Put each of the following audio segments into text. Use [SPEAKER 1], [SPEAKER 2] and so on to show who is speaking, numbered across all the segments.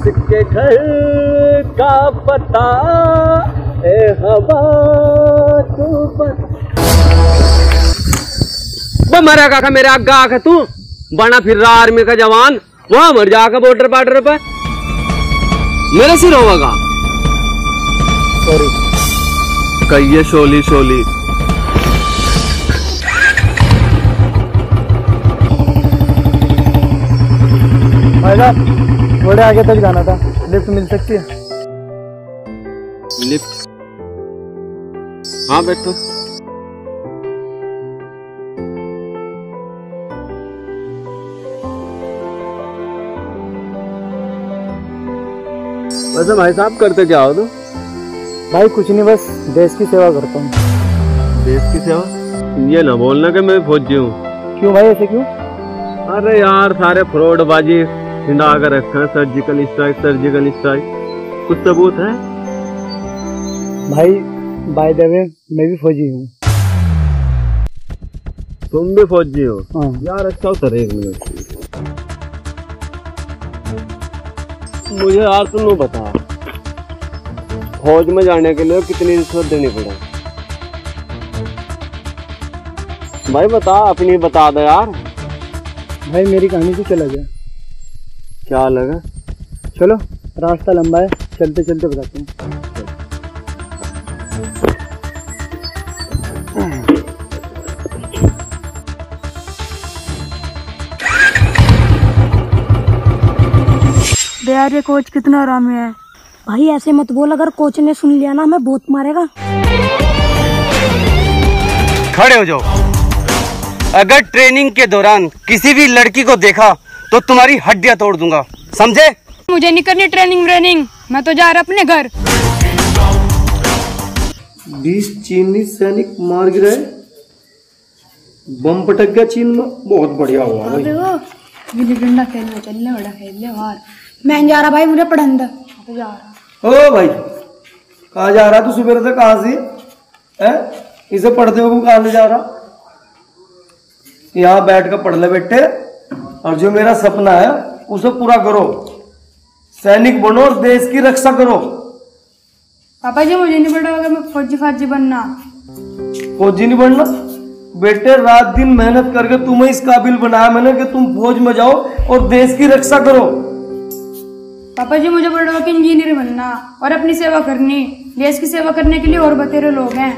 [SPEAKER 1] किसके घर का पता ए हवा तू वो मरा का मेरा आगा आखा तू बना फिर रहा आर्मी का जवान वहां मर जाकर बॉर्डर पे मेरे सिर होगा। सॉरी कहिए शोली शोली।
[SPEAKER 2] थोड़े आगे तक जाना था, लिफ्ट मिल सकती है?
[SPEAKER 1] लिफ्ट? हाँ बैठो। वैसे भाई साहब करते क्या हो तुम?
[SPEAKER 2] भाई कुछ नहीं, बस देश की सेवा करता हूँ।
[SPEAKER 1] देश की सेवा? ये ना बोलना कि मैं फौजी हूँ।
[SPEAKER 2] क्यों भाई, ऐसे क्यों?
[SPEAKER 1] अरे यार सारे फ्रॉड बाजी हिंदा कर रखा है, सर्जिकल स्ट्राइक कुछ सबूत है?
[SPEAKER 2] भाई बाय द वे मैं भी फौजी हूँ।
[SPEAKER 1] तुम भी फौजी हो?
[SPEAKER 2] हाँ।
[SPEAKER 1] यार अच्छा उतर एक मिनट मुझे यार तुम बता फौज में जाने के लिए कितनी रिश्वत देनी पड़े? भाई बता, अपनी बता दो यार।
[SPEAKER 2] भाई मेरी कहानी से चला गया।
[SPEAKER 1] क्या लगा?
[SPEAKER 2] चलो रास्ता लंबा है, चलते चलते बताते हैं।
[SPEAKER 3] यार ये कोच कितना आराम है। भाई ऐसे मत बोल, अगर कोच ने सुन लिया ना हमें बहुत मारेगा।
[SPEAKER 4] खड़े हो जाओ। अगर ट्रेनिंग के दौरान किसी भी लड़की को देखा तो तुम्हारी हड्डियां तोड़ दूंगा, समझे?
[SPEAKER 3] मुझे नहीं करनी ट्रेनिंग, मैं तो जा रहा अपने घर।
[SPEAKER 2] 20 चीनी सैनिक मार गिरे, बम पटक गया चीन में। बहुत बढ़िया हुआ भाई।
[SPEAKER 3] गिल्ली डंडा खेलने चलने, बड़ा खेल ले बाहर। मैं जा रहा भाई, मुझे पढ़न दो। तो जा रहा।
[SPEAKER 2] ओ भाई कहाँ जा रहा तू? सुबह से कहाँ से है? इसे पढ़ते हो कहाँ ले जा रहा? यहाँ बैठ कर पढ़ ले बेटे, और जो मेरा सपना है उसे पूरा करो। सैनिक बनो और देश की रक्षा करो।
[SPEAKER 3] पापा जी मुझे नहीं पड़ा होगा, मैं फौजी बनना।
[SPEAKER 2] फौजी नहीं बनना बेटे, रात दिन मेहनत करके तुम्हें इस काबिल बनाया मैंने कि तुम फौज में जाओ और देश की रक्षा करो।
[SPEAKER 3] पापा जी मुझे बड़ा होकर इंजीनियर बनना और अपनी सेवा करनी। देश की सेवा करने के लिए और बतेरे लोग हैं।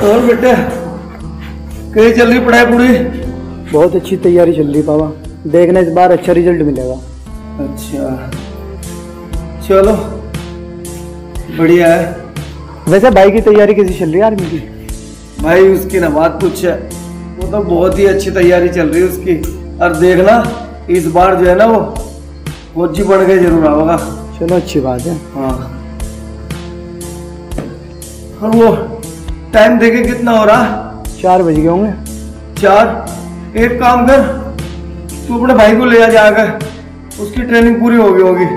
[SPEAKER 2] और बेटे कैसी चल रही पढ़ाई पूरी?
[SPEAKER 5] बहुत अच्छी तैयारी चल रही पापा, देखना इस बार अच्छा रिजल्ट मिलेगा।
[SPEAKER 2] अच्छा चलो बढ़िया है।
[SPEAKER 5] वैसे भाई की तैयारी कैसी चल रही है आर्मी की?
[SPEAKER 2] भाई उसकी ना बात पूछ है, वो तो बहुत ही अच्छी तैयारी चल रही है उसकी। और देखना इस बार जो है ना वो फौजी बन के जरूर आओगा।
[SPEAKER 5] चलो अच्छी बात है।
[SPEAKER 2] हाँ और वो टाइम देखे कितना हो रहा?
[SPEAKER 5] 4 बज गए होंगे।
[SPEAKER 2] 4? एक काम कर, तू अपने भाई को ले आ जाकर, उसकी ट्रेनिंग पूरी हो गई होगी।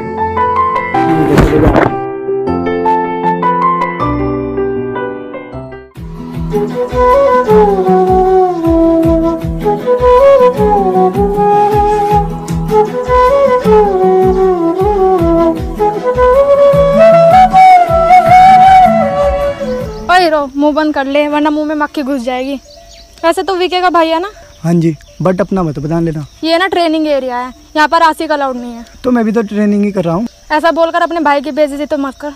[SPEAKER 3] मुंह बंद कर ले वरना मुंह में मक्खी घुस जाएगी। वैसे तो वीके का भाई है ना?
[SPEAKER 5] हाँ जी, बट अपना मत बता लेना।
[SPEAKER 3] ये ना ट्रेनिंग एरिया है, यहाँ पर आशिक अलाउड नहीं है।
[SPEAKER 5] तो मैं भी तो ट्रेनिंग ही कर रहा हूँ।
[SPEAKER 3] ऐसा बोलकर अपने भाई की बेइज्जती तो मत कर।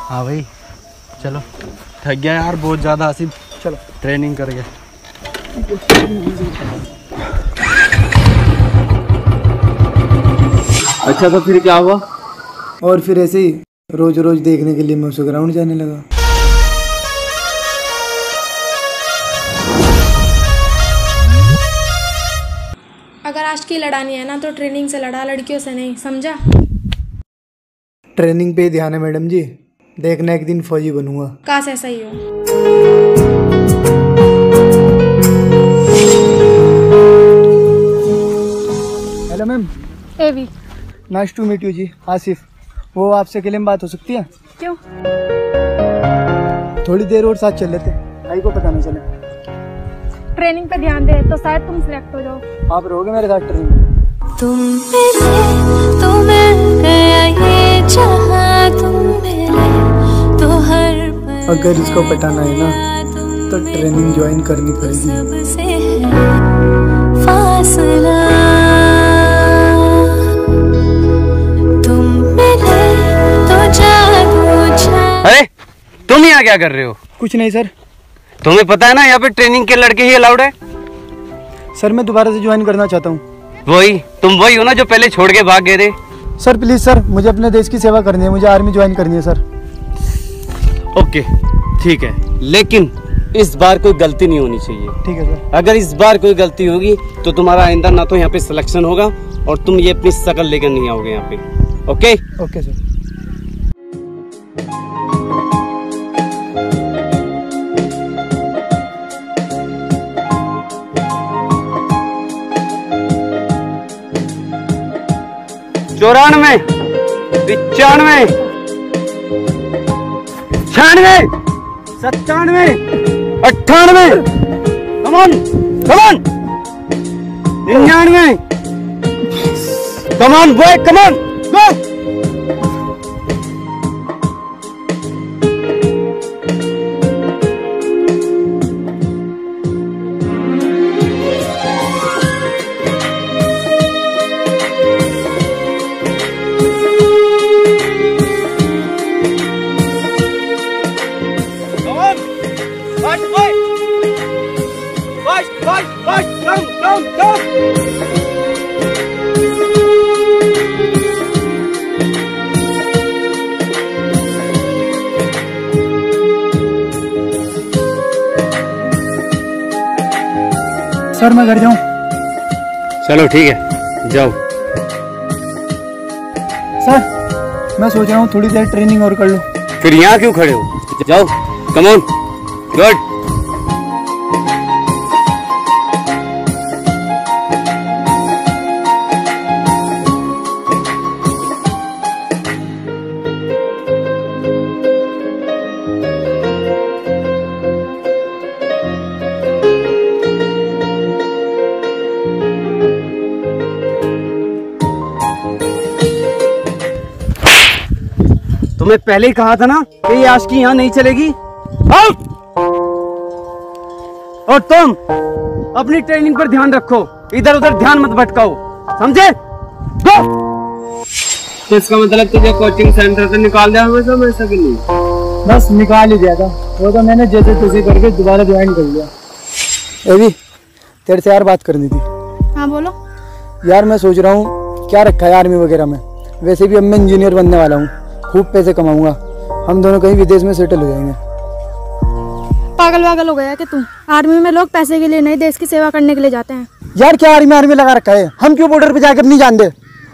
[SPEAKER 4] हाँ भाई चलो, थक गया यार बहुत ज्यादा आसिफ, चलो ट्रेनिंग कर गए।
[SPEAKER 1] अच्छा तो फिर क्या हुआ?
[SPEAKER 5] और फिर ऐसे ही रोज रोज देखने के लिए मैं उसे ग्राउंड जाने लगा।
[SPEAKER 3] अगर आज की लड़ानी है ना तो ट्रेनिंग से लड़ा, लड़कियों से नहीं, समझा?
[SPEAKER 5] ट्रेनिंग पे ही ध्यान है मैडम जी, देखना एक दिन फौजी बनूंगा।
[SPEAKER 3] काश ऐसा ही हो।
[SPEAKER 5] Hello ma'am.
[SPEAKER 3] Avi.
[SPEAKER 5] Nice to meet you ji. Asif, वो आपसे अकेले में बात हो सकती है?
[SPEAKER 3] क्यों?
[SPEAKER 5] थोड़ी देर और साथ चल लेते, भाई को पता नहीं चले।
[SPEAKER 3] ट्रेनिंग पे ध्यान दे तो शायद तुम सिलेक्ट हो जाओ।
[SPEAKER 5] आप रहोगे मेरे साथ ट्रेनिंग में?
[SPEAKER 6] तुम मिले तो मिल गया ये जहां, तुम मिले तो हर पल
[SPEAKER 5] अगर इसको पटाना है ना तो ट्रेनिंग ज्वाइन करनी पड़ेगी।
[SPEAKER 6] सबसे है फासला, तुम मिले तो जादू छा।
[SPEAKER 4] अरे तुम यहाँ क्या कर रहे हो?
[SPEAKER 5] कुछ नहीं सर।
[SPEAKER 4] तुम्हें पता है ना यहाँ पे ट्रेनिंग के लड़के ही अलाउड है?
[SPEAKER 5] सर मैं दोबारा से ज्वाइन करना चाहता हूँ।
[SPEAKER 4] तुम वही हो ना जो पहले छोड़ के भाग गए थे?
[SPEAKER 5] सर प्लीज सर, मुझे अपने देश की सेवा करनी है, मुझे आर्मी ज्वाइन करनी है सर।
[SPEAKER 4] ओके ठीक है, लेकिन इस बार कोई गलती नहीं होनी चाहिए।
[SPEAKER 5] ठीक है सर।
[SPEAKER 4] अगर इस बार कोई गलती होगी तो तुम्हारा आइंदा ना तो यहाँ पे सिलेक्शन होगा और तुम ये अपनी शकल लेकर नहीं आओगे यहाँ पे। Okay
[SPEAKER 5] okay sir.
[SPEAKER 4] चौरानवे, 95, 96, 97, 98, come on come on, 99, come on boy come on go.
[SPEAKER 5] Sir मैं घर जाऊं?
[SPEAKER 4] चलो ठीक है जाओ।
[SPEAKER 5] सर मैं सोच रहा हूँ थोड़ी देर ट्रेनिंग और कर लूं।
[SPEAKER 4] फिर यहाँ क्यों खड़े हो? जाओ कमॉन गुड। तुम्हें पहले ही कहा था ना कि ये आशिकी यहाँ नहीं चलेगी। आउट! और तुम अपनी ट्रेनिंग पर ध्यान रखो, इधर उधर ध्यान मत भटकाओ, समझे? गो!
[SPEAKER 1] तो इसका मतलब तुझे कोचिंग सेंटर से निकाल दिया हमेशा वैसा कि नहीं?
[SPEAKER 5] बस निकाल ही दिया था, वो तो मैंने जैसे तुझे करके दोबारा ज्वाइन कर लिया। एवी तेरे से यार बात करनी थी।
[SPEAKER 3] हाँ बोलो।
[SPEAKER 5] यार मैं सोच रहा हूँ क्या रखा है आर्मी वगैरह में, वैसे भी अब मैं इंजीनियर बनने वाला हूँ, खूब पैसे कमाऊंगा, हम दोनों कहीं विदेश में सेटल हो जाएंगे।
[SPEAKER 3] पागल वागल हो गया कि तू? आर्मी में लोग पैसे के लिए नहीं, देश की सेवा करने के लिए जाते हैं।
[SPEAKER 5] यार क्या आर्मी लगा रखा है, हम क्यों बॉर्डर पे जाकर नहीं जान दे?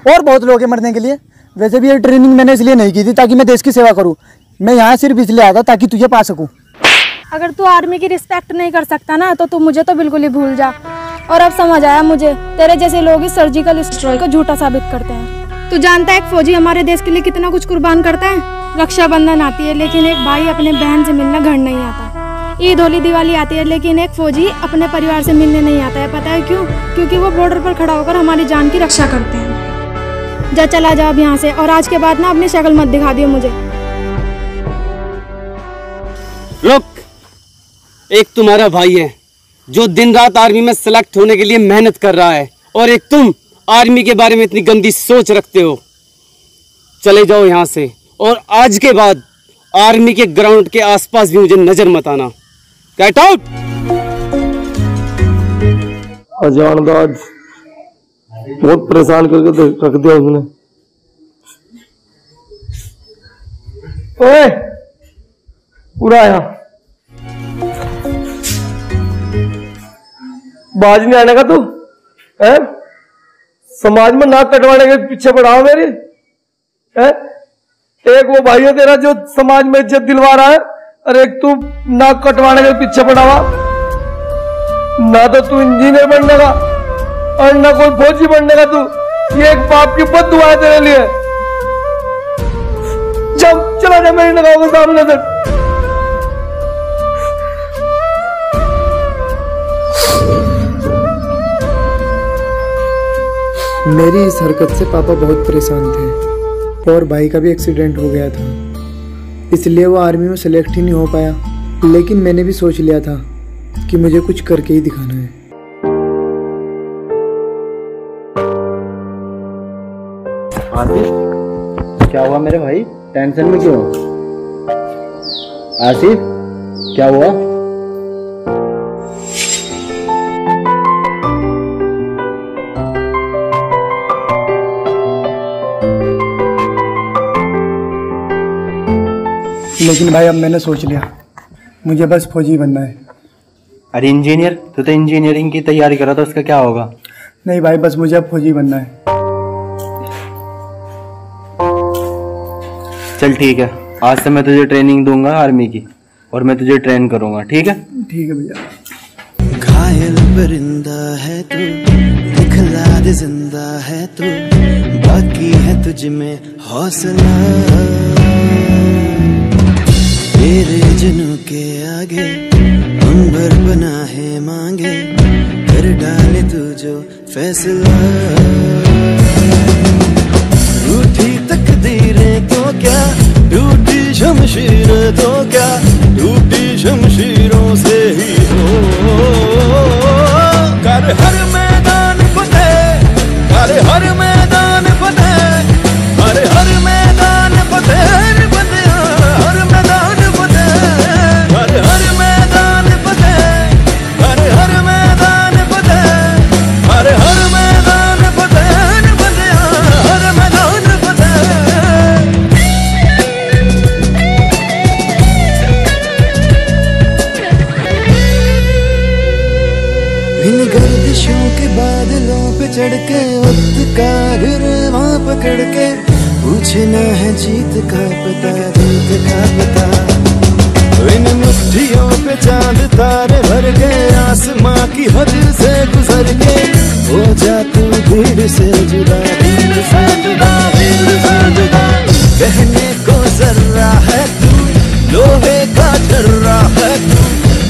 [SPEAKER 5] और बहुत लोग हैं मरने के लिए। वैसे भी ये ट्रेनिंग मैंने इसलिए नहीं की थी ताकि मैं देश की सेवा करूँ, मैं यहाँ सिर्फ इसलिए आया था ताकि तुझे पा सकूँ।
[SPEAKER 3] अगर तू आर्मी की रिस्पेक्ट नहीं कर सकता ना तो तू मुझे तो बिल्कुल ही भूल जा। और अब समझ आया मुझे, तेरे जैसे लोग इस सर्जिकल स्ट्राइक को झूठा साबित करते हैं। तू जानता है एक फौजी हमारे देश के लिए कितना कुछ कुर्बान करता है? रक्षाबंधन आती है लेकिन एक भाई अपने बहन से मिलना घर नहीं आता। ईद होली दिवाली आती है लेकिन एक फौजी अपने परिवार से मिलने नहीं आता है। पता है क्यों? क्योंकि वो बॉर्डर पर खड़ा होकर हमारी जान की रक्षा करते हैं। जा चला जा अब यहाँ से, और आज के बाद ना अपनी शक्ल मत दिखा दियो मुझे।
[SPEAKER 4] रुक, एक तुम्हारा भाई है जो दिन रात आर्मी में सिलेक्ट होने के लिए मेहनत कर रहा है, और एक तुम आर्मी के बारे में इतनी गंदी सोच रखते हो। चले जाओ यहाँ से, और आज के बाद आर्मी के ग्राउंड के आसपास भी मुझे नजर मत आना। Get out.
[SPEAKER 2] अजान दा आज बहुत परेशान करके रख दिया उसने। ओए पूरा आया, बाज नहीं आने का तू है? समाज में नाक कटवाने के पीछे पड़ा हो मेरी है? एक वो भाई है तेरा जो समाज में इज्जत दिलवा रहा है, और एक तू नाक कटवाने के पीछे पड़ा हुआ। ना तो तू इंजीनियर बनने का और ना कोई फौजी बनने का। तू ये एक बाप की बद्दुआ है तेरे लिए। जब चला जा मेरी नगाहों के सामने से।
[SPEAKER 5] मेरी इस हरकत से पापा बहुत परेशान थे और भाई का भी एक्सीडेंट हो गया था, इसलिए वो आर्मी में सेलेक्ट ही नहीं हो पाया। लेकिन मैंने भी सोच लिया था कि मुझे कुछ करके ही दिखाना है।
[SPEAKER 7] आसिफ, क्या हुआ मेरे भाई? टेंशन में क्यों? आसिफ, क्या हुआ?
[SPEAKER 5] लेकिन भाई अब मैंने सोच लिया, मुझे बस फौजी बनना है।
[SPEAKER 7] अरे इंजीनियर, तू तो इंजीनियरिंग की तैयारी कर रहा था, उसका क्या होगा?
[SPEAKER 5] नहीं भाई, बस मुझे अब फौजी बनना है।
[SPEAKER 7] चल ठीक है, आज से मैं तुझे ट्रेनिंग दूंगा आर्मी की, और मैं तुझे ट्रेन करूंगा। ठीक है?
[SPEAKER 5] ठीक है भैया।
[SPEAKER 8] घायल परिंदा है तू, दिखला दे जिंदा है तू, बाकी है तुझ में हौसला। तेरे जनों के आगे अंबर बना है मांगे, कर डाले तू जो फैसला। रूठी तकदीरें तो क्या, टूटी शमशीरें तो क्या, टूटी शमशीरों से ही हो। कर हर मैदान फतेह, कर हर मैदान फतेह, कर हर मैदान फतेह, हर मैदान फतेह, हर हर मैदान फतेह, हर हर मैदान फतेह, हर हर मैदान फतेह, हर मैदान फतेह। इन गर्दिशों के बादलों पे चढ़ के वक्त का गिरवां पकड़ के, पूछना है जीत का पता, जीत का पता। इन मुट्ठियों पे चांद तारे भर के, आसमां की हद से गुजर के, हो जा तू भीड़ से जुदा, भीड़ से जुदा, भीड़ से जुदा। कहने को जर्रा है तू, लोहे का छर्रा है तू,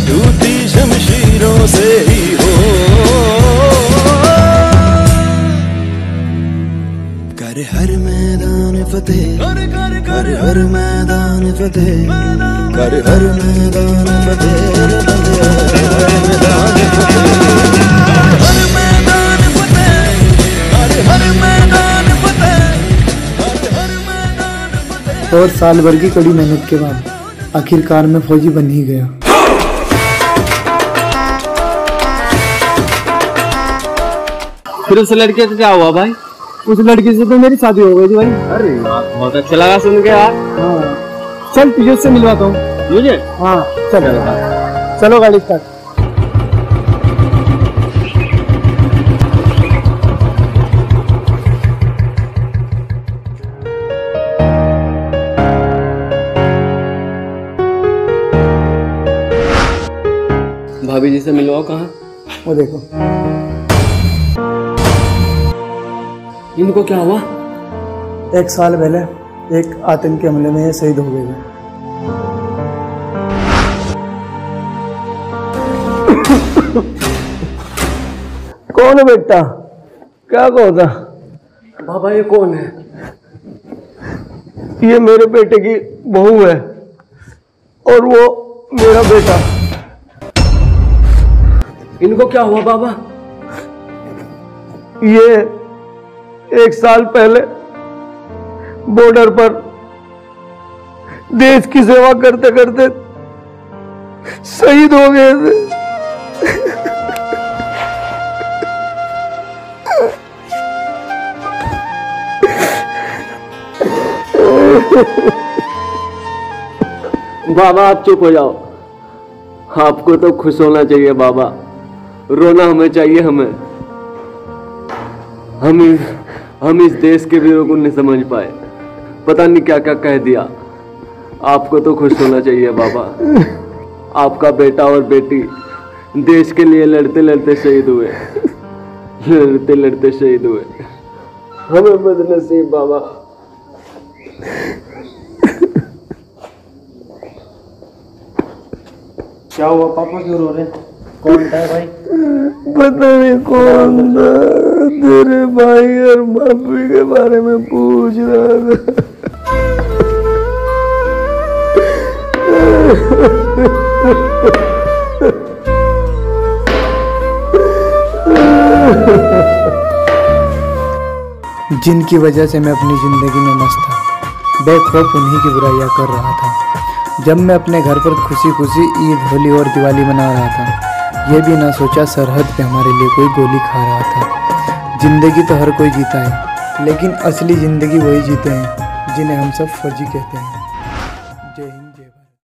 [SPEAKER 8] टूटी शमशीरों से ही हो। कर हर मैदान फतेह, कर हर मैदान फतेह, कर हर मैदान फतेह, हर मैदान फतेह, हर मैदान फतेह, हर हर मैदान फतेह, हर मैदान फतेह।
[SPEAKER 5] और साल भर की कड़ी मेहनत के बाद आखिरकार मैं फौजी बन ही गया।
[SPEAKER 1] फिर उस लड़के का क्या हुआ भाई?
[SPEAKER 5] उस लड़की से तो मेरी शादी हो गई थी भाई।
[SPEAKER 1] अरे बहुत अच्छा लगा सुन के यार।
[SPEAKER 5] हाँ चल तुझे उससे मिलवाता हूँ।
[SPEAKER 1] मुझे?
[SPEAKER 5] हाँ चलो चलो गाड़ी स्टार्ट।
[SPEAKER 1] भाभी जी से मिलवाओ। कहाँ?
[SPEAKER 5] वो देखो।
[SPEAKER 1] इनको क्या हुआ?
[SPEAKER 5] 1 साल पहले एक आतंकी हमले में ये शहीद हो गए।
[SPEAKER 2] कौन है बेटा? क्या कहता?
[SPEAKER 1] बाबा ये कौन है?
[SPEAKER 2] ये मेरे बेटे की बहू है और वो मेरा बेटा।
[SPEAKER 1] इनको क्या हुआ बाबा?
[SPEAKER 2] ये 1 साल पहले बॉर्डर पर देश की सेवा करते करते शहीद हो गए थे।
[SPEAKER 1] बाबा आप चुप हो जाओ। आपको तो खुश होना चाहिए बाबा, रोना हमें चाहिए। हम इस देश के वीरों को नहीं समझ पाए, पता नहीं क्या क्या कह दिया। आपको तो खुश होना चाहिए बाबा। आपका बेटा और बेटी देश के लिए लड़ते लड़ते शहीद हुए, लड़ते लड़ते शहीद हुए। हमें बदनसीब बाबा।
[SPEAKER 7] क्या हुआ पापा, क्यों रो रहे हैं? कौन था भाई?
[SPEAKER 2] पता नहीं कौन था, तेरे भाई और माफी के बारे में पूछ रहा था।
[SPEAKER 5] जिनकी वजह से मैं अपनी ज़िंदगी में मस्त था, बेखौफ उन्हीं की बुराइयां कर रहा था। जब मैं अपने घर पर खुशी खुशी ईद, होली और दिवाली मना रहा था, यह भी ना सोचा सरहद पे हमारे लिए कोई गोली खा रहा था। ज़िंदगी तो हर कोई जीता है, लेकिन असली ज़िंदगी वही जीते हैं जिन्हें हम सब फौजी कहते हैं।